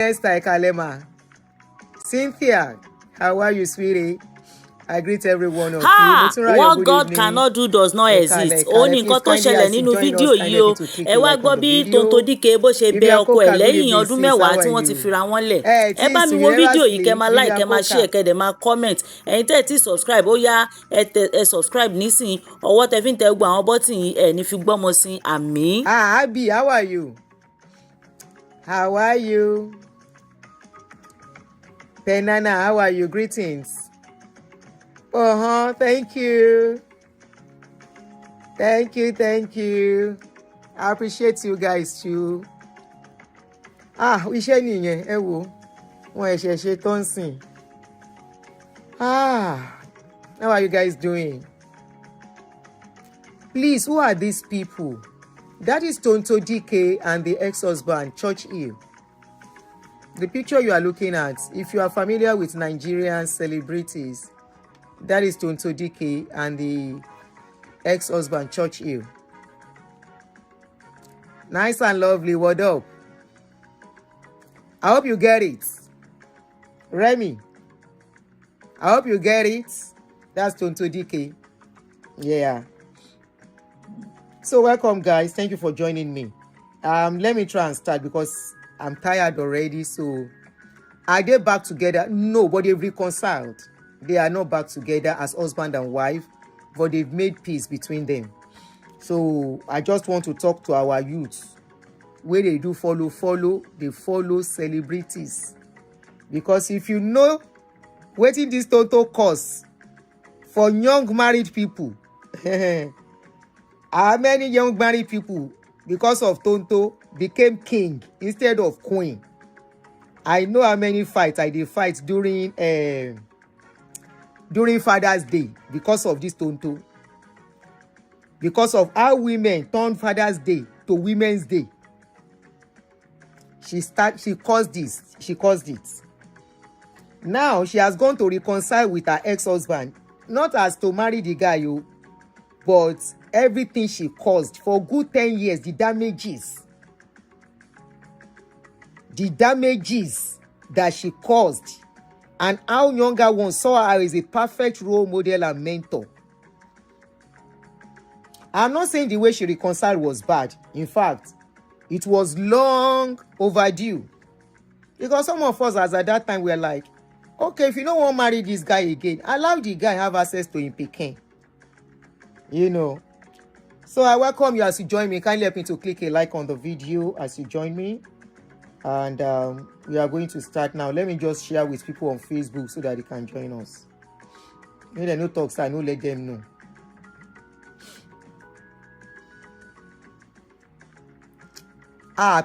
Esther Kalema. Cynthia, how are you, sweetie? I greet every one of you. What God cannot do does not exist. Ó ní nǹkan tó ṣẹlẹ̀ nínú fídíò yìí o. Ẹ wá gbọ́ bí Tonto Dike bó ṣe bẹ ọkọ ẹ̀ lẹ́yìn ọdún mẹ́wàá tí wọ́n ti fira wọn lẹ̀. Ẹ bá mi wo fídíò yìí kẹ́ máa like, kẹ́ máa share, kẹ́ dẹ̀ máa comment. Ẹ̀yin tẹ́ ẹ ti subscribe, ó yá ẹ subscribe nísìnyí. Ọwọ́ tẹ fi ń tẹ gbogbo àwọn bọ́tì yìí ẹ̀ ní fi gbọ́mọ sí àmín. Abi, how are you? How are you? Penana, how are you? Greetings. Thank you. Thank you. I appreciate you guys too. Iṣẹ́ nìyẹn, ẹ wo. Wọ́n ẹ̀ṣẹ̀ ṣe tó ń sìn. How are you guys doing? Please, who are these people? That is Tonto Dike and the ex-husband, Church Hill. The picture you are looking at, if you are familiar with Nigerian celebrities, that is Tonto Dike and the ex-husband, Church Hill. Nice and lovely. What up? I hope you get it. Remy, I hope you get it. That's Tonto Dike. Yeah. So welcome, guys. Thank you for joining me. Let me try and start because I'm tired already. So are they back together? No, but they've reconciled. They are not back together as husband and wife, but they've made peace between them. So I just want to talk to our youth. Where they do follow, they follow celebrities. Because if you know waiting this total cost for young married people, how many young married people, because of Tonto, became king instead of queen? I know how many fights I did fight during Father's Day because of this Tonto. Because of how women turned Father's Day to Women's Day. She caused this. She caused it. Now she has gone to reconcile with her ex-husband. Not as to marry the guy, but everything she caused for good 10 years, the damages that she caused, and how younger ones saw her as a perfect role model and mentor. I'm not saying the way she reconciled was bad. In fact, it was long overdue. Because some of us, as at that time, were like, okay, if you don't want to marry this guy again, allow the guy have access to him Peking. You know. So I welcome you as you join me. Kindly help me to click a like on the video as you join me. And we are going to start now. Let me just share with people on Facebook so that they can join us. Maybe they no talk, so I no let them know.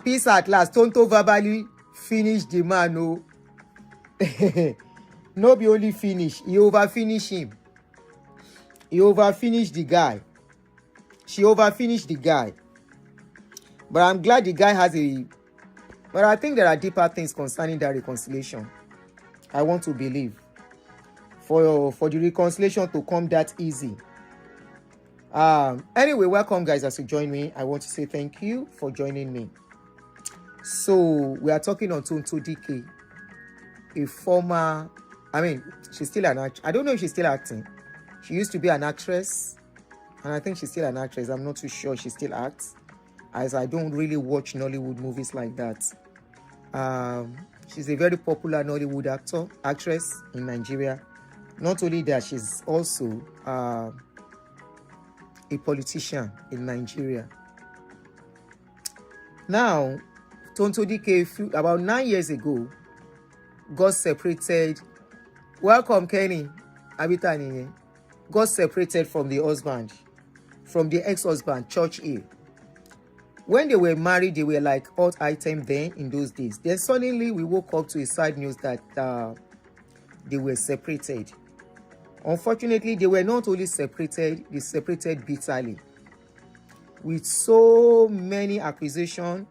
Peace at last. Tonto verbally finished the man. No, no be only finish. He over-finished him. He over-finished the guy. She over-finished the guy. But I'm glad the guy has a... But I think there are deeper things concerning that reconciliation. I want to believe. For the reconciliation to come that easy. Anyway, welcome guys as you join me. I want to say thank you for joining me. So, we are talking on Tonto Dike. A former... I mean, she's still an actress. I don't know if she's still acting. She used to be an actress. And I think she's still an actress. I'm not too sure she still acts, as I don't really watch Nollywood movies like that. She's a very popular Nollywood actress in Nigeria. Not only that, she's also a politician in Nigeria. Now, Tonto Dike, about 9 years ago, got separated. Welcome, Kenny. Abitani. Got separated from the husband, from the ex-husband, Church Hill. When they were married, they were like hot item then in those days. Then suddenly we woke up to a sad news that they were separated. Unfortunately, they were not only separated, they separated bitterly. With so many accusations,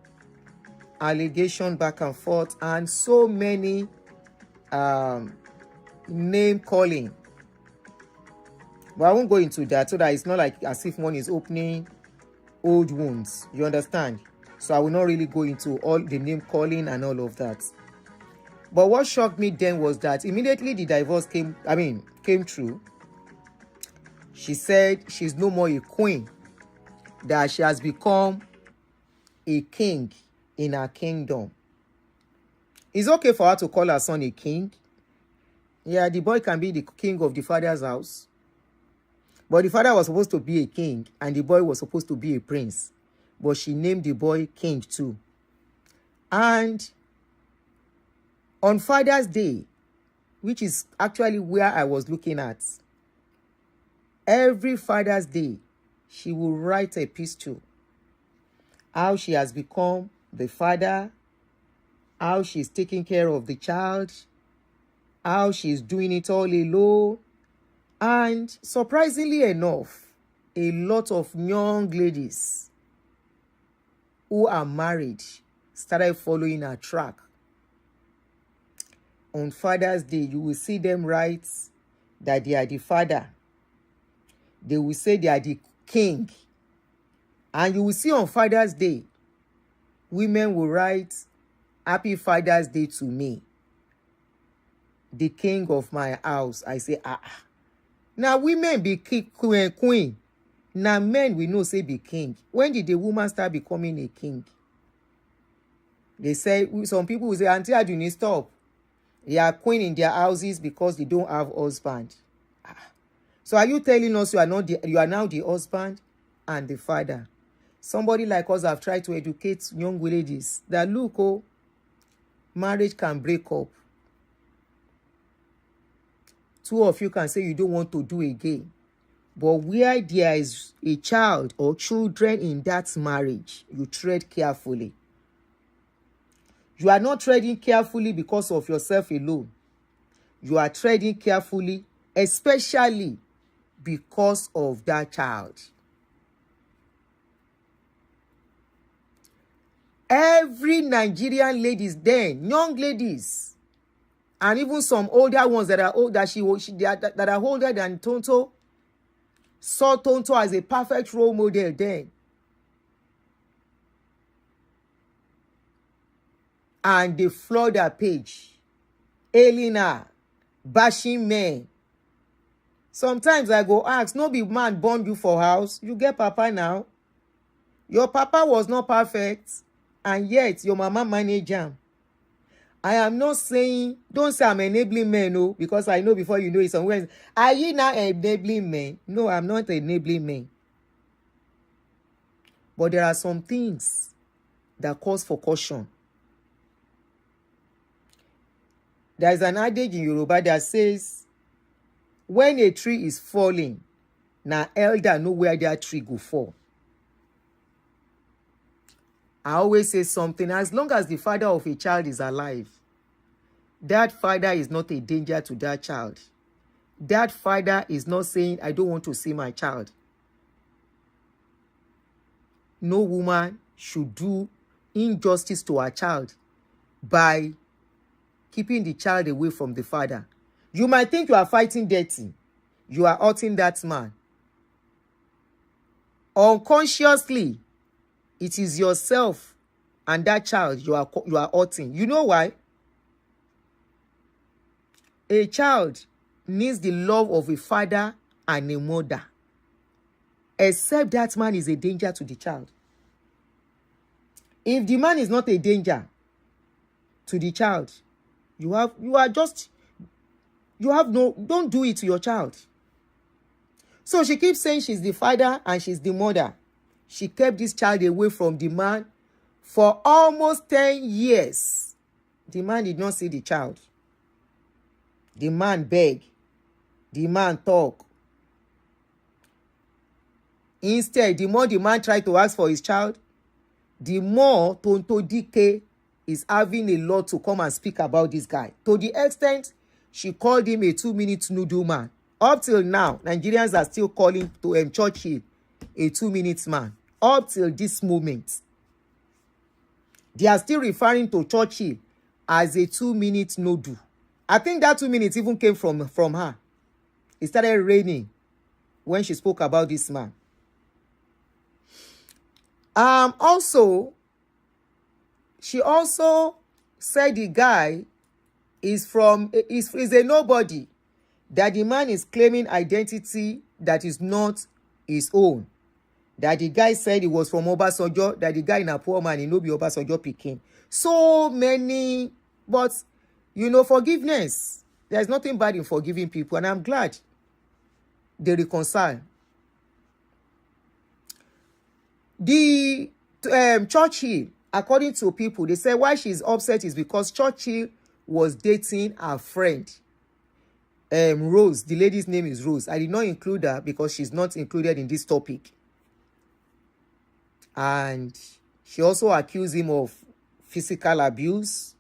allegations back and forth, and so many name calling. But I won't go into that so that it's not like as if one is opening old wounds. You understand? So I will not really go into all the name calling and all of that. But what shocked me then was that immediately the divorce came through, she said she's no more a queen, that she has become a king in her kingdom. It's okay for her to call her son a king. Yeah, the boy can be the king of the father's house. But the father was supposed to be a king and the boy was supposed to be a prince. But she named the boy king too. And on Father's Day, which is actually where I was looking at, every Father's Day, she will write a epistle. How she has become the father, how she's taking care of the child, how she's doing it all alone. And surprisingly enough, a lot of young ladies who are married started following her track. On Father's Day, you will see them write that they are the father. They will say they are the king. And you will see on Father's Day, women will write, "Happy Father's Day to me, the king of my house." I say, Now women be queen. Now men we know say be king. When did the woman start becoming a king? They say, some people will say, "Auntie Aduni, stop. They are queen in their houses because they don't have husband." So are you telling us you are now the husband and the father? Somebody like us have tried to educate young ladies that look, marriage can break up. Two of you can say you don't want to do again. But where there is a child or children in that marriage, you tread carefully. You are not treading carefully because of yourself alone. You are treading carefully, especially because of that child. Every Nigerian ladies then, young ladies, and even some older ones that are old, that are older than Tonto, saw Tonto as a perfect role model then. And they flood her page, hailing her, bashing men. Sometimes I go ask, no be man born you for house, you get papa now. Your papa was not perfect, and yet your mama managed him. I am not saying, don't say I'm enabling men, no, because I know before you know it somewhere. Are you now enabling men? No, I'm not enabling men. But there are some things that cause for caution. There is an adage in Yoruba that says, when a tree is falling, na elder know where that tree go fall. I always say something, as long as the father of a child is alive, that father is not a danger to that child. That father is not saying, I don't want to see my child. No woman should do injustice to her child by keeping the child away from the father. You might think you are fighting dirty. You are hurting that man. Unconsciously, it is yourself and that child you are hurting. You know why? A child needs the love of a father and a mother. Except that man is a danger to the child. If the man is not a danger to the child, don't do it to your child. So she keeps saying she's the father and she's the mother. She kept this child away from the man for almost 10 years. The man did not see the child. The man begged. The man talked. Instead, the more the man tried to ask for his child, the more Tonto Dike is having a lot to come and speak about this guy. To the extent, she called him a 2-minute noodle man. Up till now, Nigerians are still calling to Churchill a 2-minute man. Up till this moment, they are still referring to Churchill as a 2-minute noodle. I think that 2 minutes even came from her. It started raining when she spoke about this man. Also, she also said the guy is a nobody, that the man is claiming identity that is not his own, that the guy said he was from Obasanjo, that the guy na poor man, he no be Obasanjo pikin. So many, but forgiveness. There's nothing bad in forgiving people, and I'm glad they reconcile. The Churchill, according to people, they say why she's upset is because Churchill was dating her friend, Rose. The lady's name is Rose. I did not include her because she's not included in this topic. And she also accused him of physical abuse,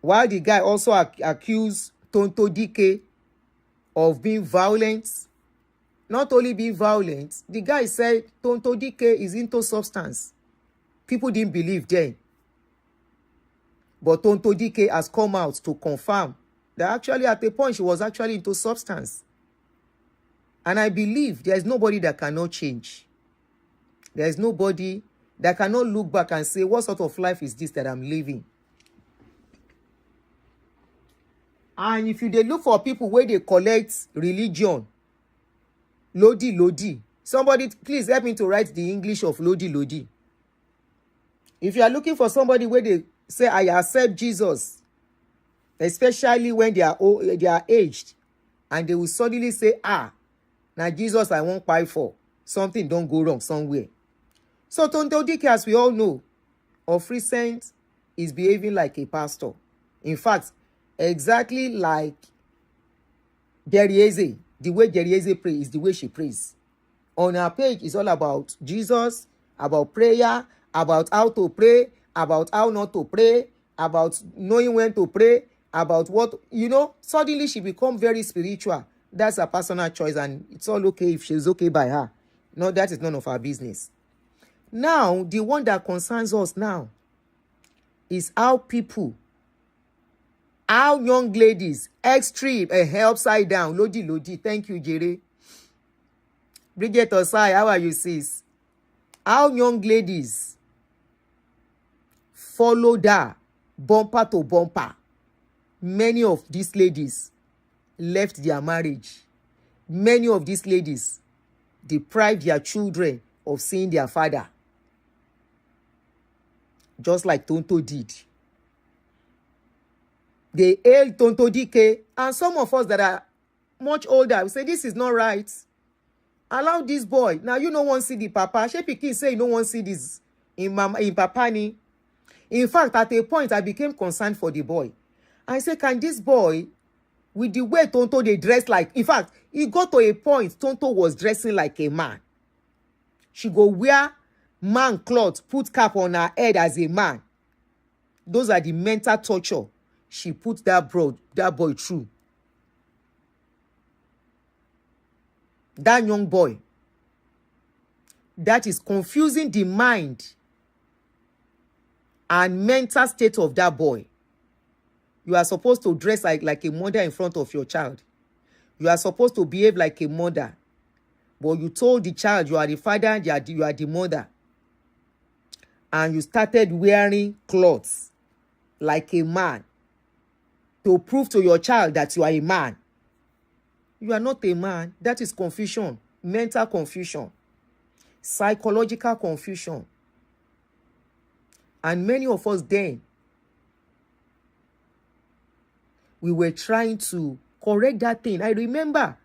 while the guy also accused Tonto Dike of being violent. Not only being violent, the guy said Tonto Dike is into substance. People didn't believe then. But Tonto Dike has come out to confirm that actually at a point she was actually into substance. And I believe there is nobody that cannot change. There is nobody that cannot look back and say, what sort of life is this that I'm living? And if they look for people where they collect religion, Lodi. Somebody, please help me to write the English of Lodi. If you are looking for somebody where they say, I accept Jesus, especially when they are aged, and they will suddenly say, now Jesus I won't pay for. Something don't go wrong somewhere. So Tonto Dike, as we all know, of recent is behaving like a pastor. In fact, exactly like Jerieze. The way Jerieze prays is the way she prays. On her page, it's all about Jesus, about prayer, about how to pray, about how not to pray, about knowing when to pray, about what, suddenly she becomes very spiritual. That's her personal choice, and it's all okay if she's okay by her. No, that is none of our business. Now, the one that concerns us now is how young ladies, extreme, upside down, Lodi, thank you, Jere. Bridget Osai, how are you, sis? How young ladies follow that bumper to bumper. Many of these ladies left their marriage. Many of these ladies deprived their children of seeing their father. Just like Tonto did. They hailed Tonto Dike, and some of us that are much older, we say, this is not right. Allow this boy. Now, you no one see the papa. She pikin say you no one see this in papa ni. In fact, at a point, I became concerned for the boy. I said, can this boy, with the way Tonto they dress like, in fact, he got to a point, Tonto was dressing like a man. She go wear man clothes, put cap on her head as a man. Those are the mental torture she put that boy through. That young boy. That is confusing the mind and mental state of that boy. You are supposed to dress like a mother in front of your child. You are supposed to behave like a mother. But you told the child you are the father, you are the mother. And you started wearing clothes like a man to prove to your child that you are a man. You are not a man. That is confusion, mental confusion, psychological confusion. And many of us then, we were trying to correct that thing. I remember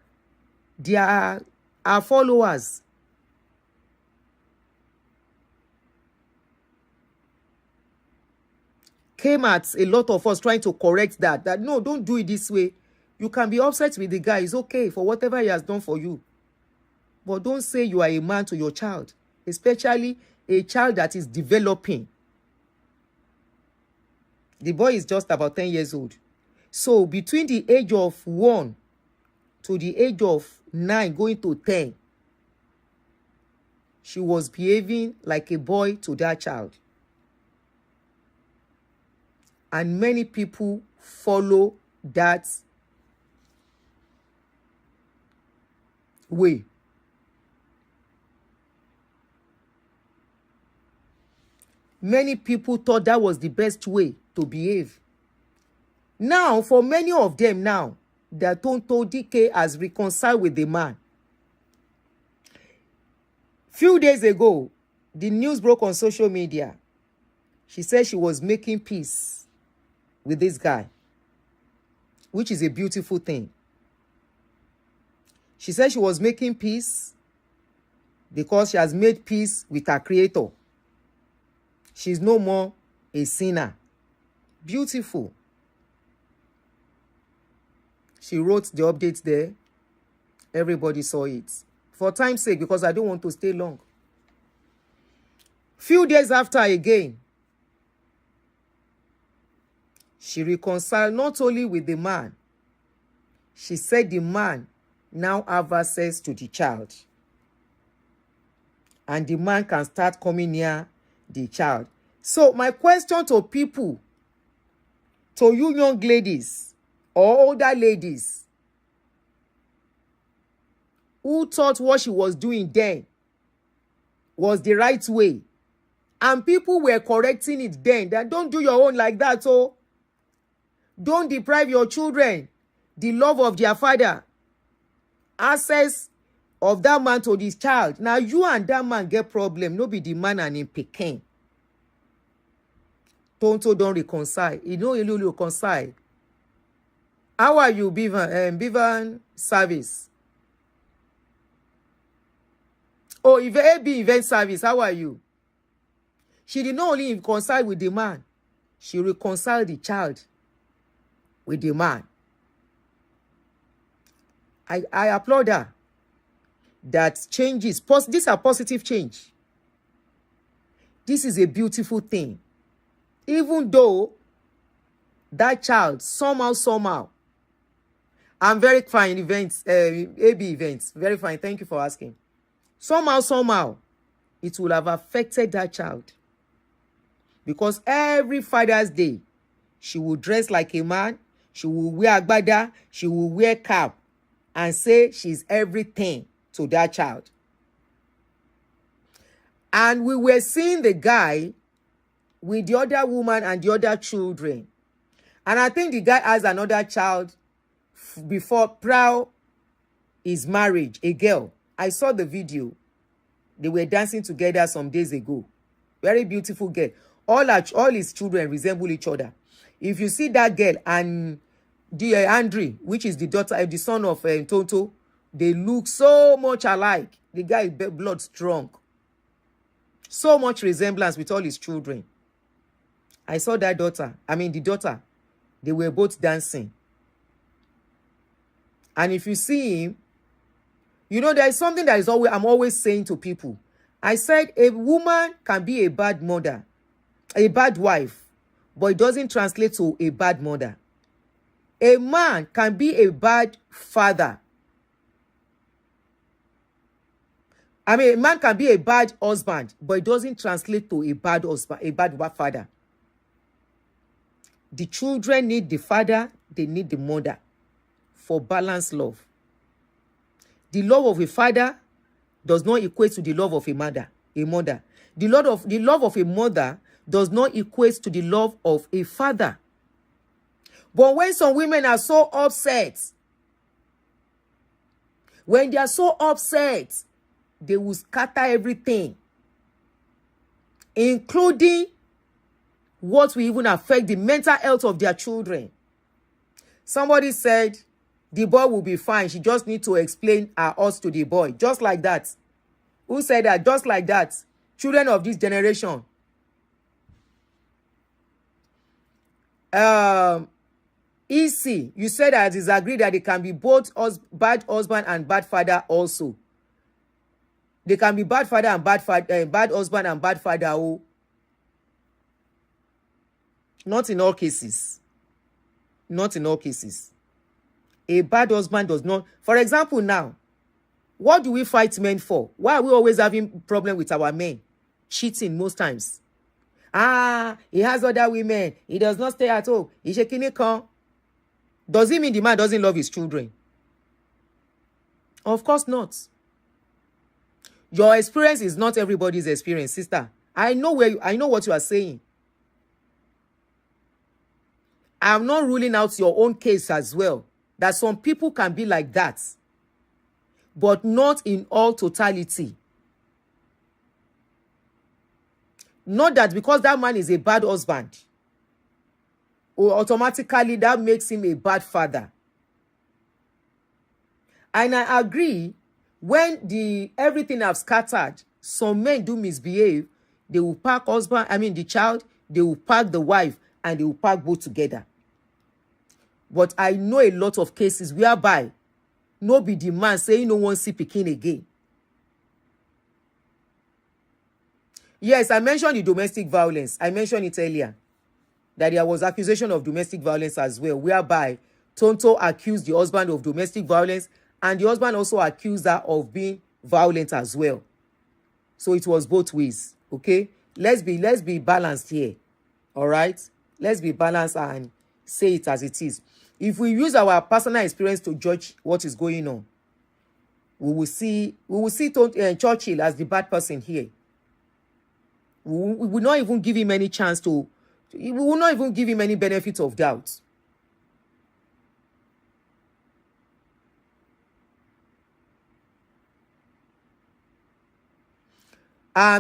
our followers came at a lot of us trying to correct that no, don't do it this way. You can be upset with the guy. It's okay for whatever he has done for you. But don't say you are a man to your child, especially a child that is developing. The boy is just about 10 years old. So between the age of 1 to the age of 9 going to 10, she was behaving like a boy to that child. And many people follow that way. Many people thought that was the best way to behave. Now, for many of them now, that Tonto Dike has reconciled with the man. Few days ago, the news broke on social media. She said she was making peace with this guy, which is a beautiful thing. She said she was making peace because she has made peace with her creator. She's no more a sinner. Beautiful. She wrote the updates there. Everybody saw it. For time's sake, because I don't want to stay long. Few days after again, she reconciled not only with the man, she said the man now have access to the child. And the man can start coming near the child. So my question to people, to you young ladies or older ladies, who thought what she was doing then was the right way, and people were correcting it then, that don't do your own like that. So don't deprive your children the love of their father, access of that man to this child. Now you and that man get problem, no be the man and him pikin. Tonto don't reconcile. You know you reconcile. How are you, Bevan Service? Oh, if AB Event Service, how are you? She did not only reconcile with the man, she reconciled the child with the man. I applaud her. That changes. These are positive change. This is a beautiful thing. Even though that child somehow, I'm very fine events, AB events, very fine. Thank you for asking. Somehow, it will have affected that child. Because every Father's Day, she will dress like a man, she will wear agbada, she will wear cap, and say she's everything to that child. And we were seeing the guy with the other woman and the other children. And I think the guy has another child before prior his marriage, a girl. I saw the video. They were dancing together some days ago. Very beautiful girl. All his children resemble each other. If you see that girl and the Andre, which is the daughter, the son of Tonto, they look so much alike. The guy is blood strong. So much resemblance with all his children. I saw that the daughter. They were both dancing. And if you see him, you know, there is something that I'm always saying to people. I said a woman can be a bad mother, a bad wife, but it doesn't translate to a bad mother. A man can be a bad father. A man can be a bad husband, but it doesn't translate to a bad husband, a bad father. The children need the father, they need the mother for balanced love. The love of a father does not equate to the love of a mother. The love of a mother does not equate to the love of a father. But when some women are so upset, when they are so upset, they will scatter everything, including what will even affect the mental health of their children. Somebody said the boy will be fine. She just needs to explain her odds to the boy. Just like that. Who said that? Just like that. Children of this generation. Easy. You said that it's agreed that they can be both bad husband and bad father also. They can be bad father and bad husband and bad father. Oh. Not in all cases. Not in all cases. A bad husband does not. For example, now, what do we fight men for? Why are we always having problem with our men? Cheating most times. He has other women. He does not stay at home. He's shaking it. Does it mean the man doesn't love his children? Of course not. Your experience is not everybody's experience, sister. I know what you are saying. I'm not ruling out your own case as well, that some people can be like that, but not in all totality. Not that because that man is a bad husband, or automatically that makes him a bad father. And I agree, when everything have scattered, some men do misbehave, they will pack the child, they will pack the wife, and they will pack both together. But I know a lot of cases whereby no be the man saying no one see pikin again. Yes, I mentioned the domestic violence. I mentioned it earlier, that there was accusation of domestic violence as well, whereby Tonto accused the husband of domestic violence, and the husband also accused her of being violent as well. So it was both ways. Okay, let's be balanced here. All right, let's be balanced and say it as it is. If we use our personal experience to judge what is going on, we will see Churchill as the bad person here. We will not even give him any chance to. We will not even give him any benefit of doubt.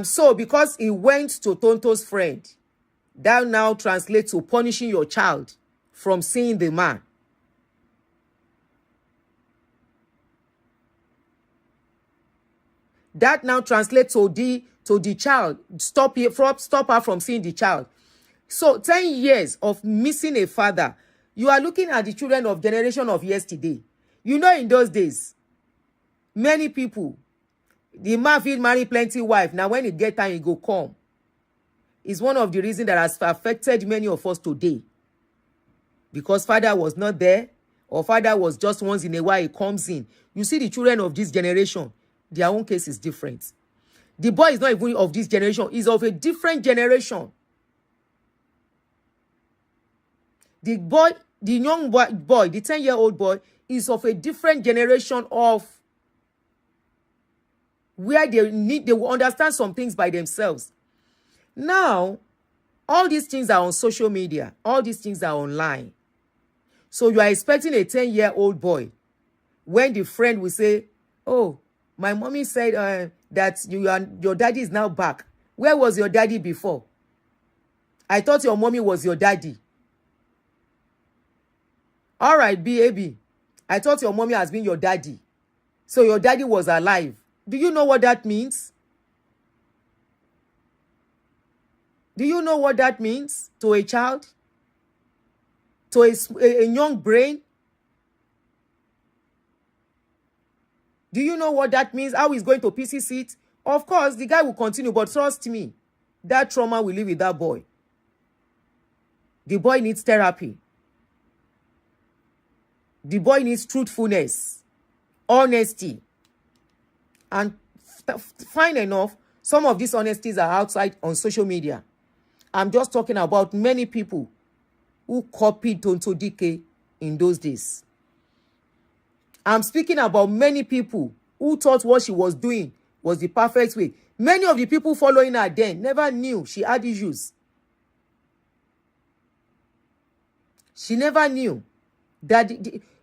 So because he went to Tonto's friend, that now translates to punishing your child from seeing the man. That now translates to the child. Stop her from seeing the child. So 10 years of missing a father. You are looking at the children of generation of yesterday. You know, in those days, many people, the man will marry plenty wife. Now when he get time, he go come. It's one of the reasons that has affected many of us today. Because father was not there, or father was just once in a while he comes in. You see the children of this generation, their own case is different. The boy is not even of this generation, he's of a different generation. The young boy, the 10-year-old boy, is of a different generation of where they will understand some things by themselves. Now, all these things are on social media. All these things are online. So you are expecting a 10-year-old boy, when the friend will say, oh, my mommy said that your daddy is now back. Where was your daddy before? I thought your mommy was your daddy. All right, baby. I thought your mommy has been your daddy. So your daddy was alive. Do you know what that means? Do you know what that means to a child? To a young brain? Do you know what that means? How he's going to pieces it? Of course, the guy will continue, but trust me, that trauma will live with that boy. The boy needs therapy. The boy needs truthfulness, honesty. And fine enough, some of these honesties are outside on social media. I'm just talking about many people who copied Tonto Dike in those days. I'm speaking about many people who thought what she was doing was the perfect way. Many of the people following her then never knew she had issues. She never knew that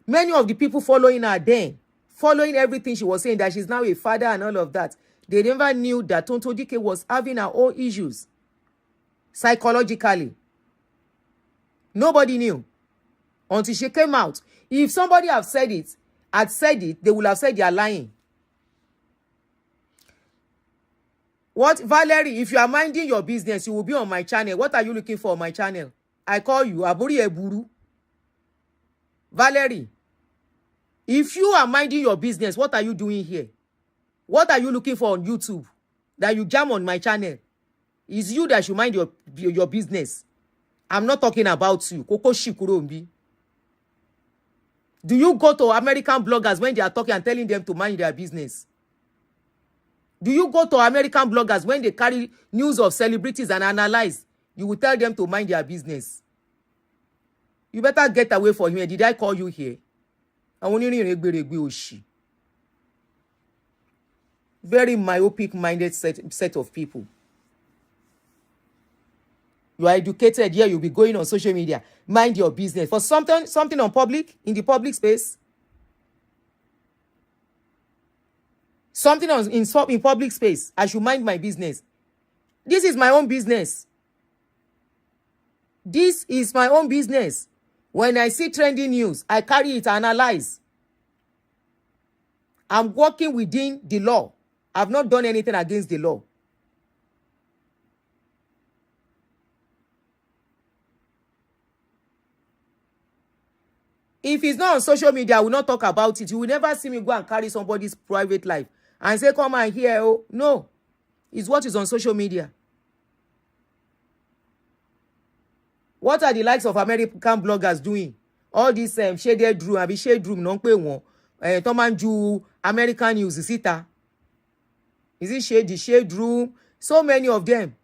many of the people following her then, following everything she was saying, that she's now a father and all of that, they never knew that Tonto Dike was having her own issues psychologically. Nobody knew until she came out. If somebody had said it, they would have said they are lying. What, Valerie, if you are minding your business, you will be on my channel. What are you looking for on my channel? I call you Aburi Eburu. Valerie, if you are minding your business, what are you doing here? What are you looking for on YouTube that you jam on my channel? It's you that should mind your business. I'm not talking about you. Koko Shikurombi. Do you go to American bloggers when they are talking and telling them to mind their business? Do you go to American bloggers when they carry news of celebrities and analyze? You will tell them to mind their business. You better get away from here. Did I call you here? Very myopic-minded set of people. You are educated here, you'll be going on social media. Mind your business. For something on public, in the public space. Something in public space. I should mind my business. This is my own business. This is my own business. When I see trending news, I carry it, analyze. I'm working within the law. I've not done anything against the law. If it's not on social media, I will not talk about it. You will never see me go and carry somebody's private life and say, come and hear. Oh, no. It's what is on social media. What are the likes of American bloggers doing? All this shaded room, àbí shade room, non pe won. Tó máa ń ju American news síta. Is it shade room? So many of them.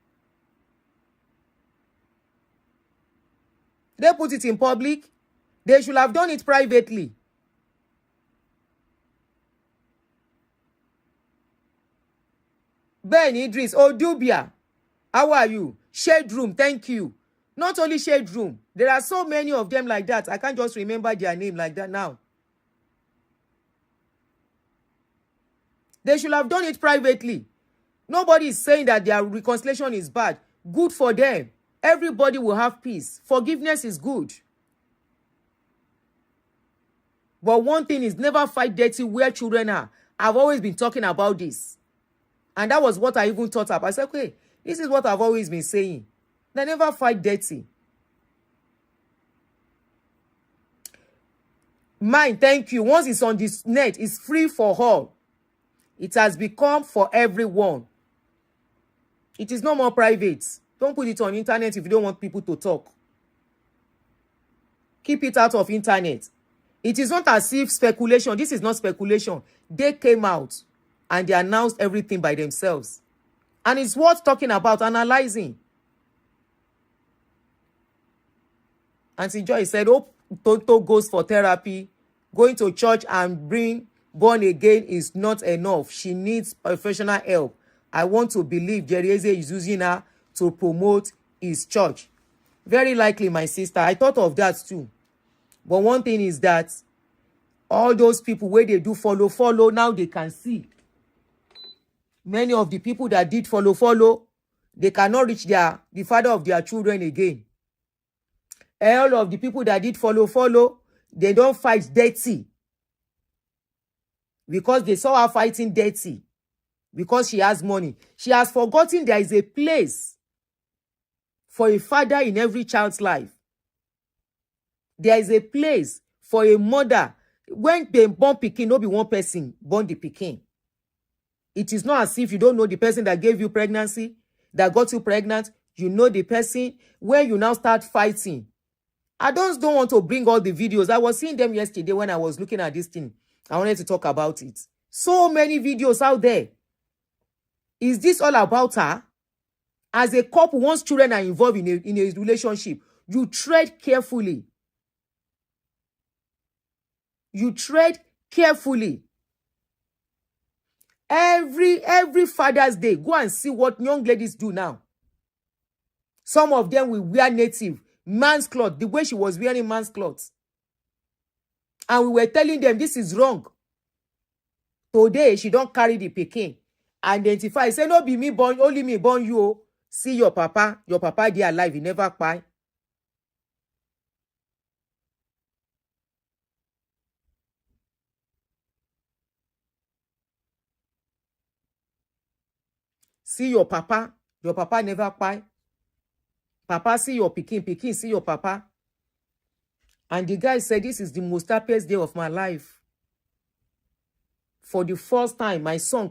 They put it in public. They should have done it privately. Ben Idris, Odubia, how are you? Shade room, thank you. Not only shade room. There are so many of them like that. I can't just remember their name like that now. They should have done it privately. Nobody is saying that their reconciliation is bad. Good for them. Everybody will have peace. Forgiveness is good. But one thing is, never fight dirty where children are. I've always been talking about this. And that was what I even thought up. I said, okay, this is what I've always been saying. They never fight dirty. Mine, thank you. Once it's on this net, it's free for all. It has become for everyone. It is no more private. Don't put it on internet if you don't want people to talk. Keep it out of internet. It is not as if speculation. This is not speculation. They came out and they announced everything by themselves. And it's worth talking about, analyzing. Auntie Joy said, oh, Tonto goes for therapy. Going to church and being born again is not enough. She needs professional help. I want to believe Jerieze is using her to promote his church. Very likely, my sister. I thought of that too. But one thing is that all those people where they do follow, now they can see. Many of the people that did follow, they cannot reach the father of their children again. All of the people that did follow, they don't fight dirty. Because they saw her fighting dirty. Because she has money. She has forgotten there is a place for a father in every child's life. There is a place for a mother. When they born pikin, no be one person born the pikin. It is not as if you don't know the person that gave you pregnancy, that got you pregnant. You know the person. When you now start fighting. I don't want to bring all the videos. I was seeing them yesterday when I was looking at this thing. I wanted to talk about it. So many videos out there. Is this all about her? As a couple, once children are involved in a relationship, you tread carefully. You tread carefully. Every Father's Day, go and see what young ladies do now. Some of them will wear native, man's clothes, the way she was wearing man's clothes. And we were telling them this is wrong. Today, she don't carry the pikin. Identify. Say, no be me born, only me born you. See your papa dey alive, he never cry. See your papa never cry. Papa see your pikin see your papa. And the guy said, this is the most happiest day of my life. For the first time, my son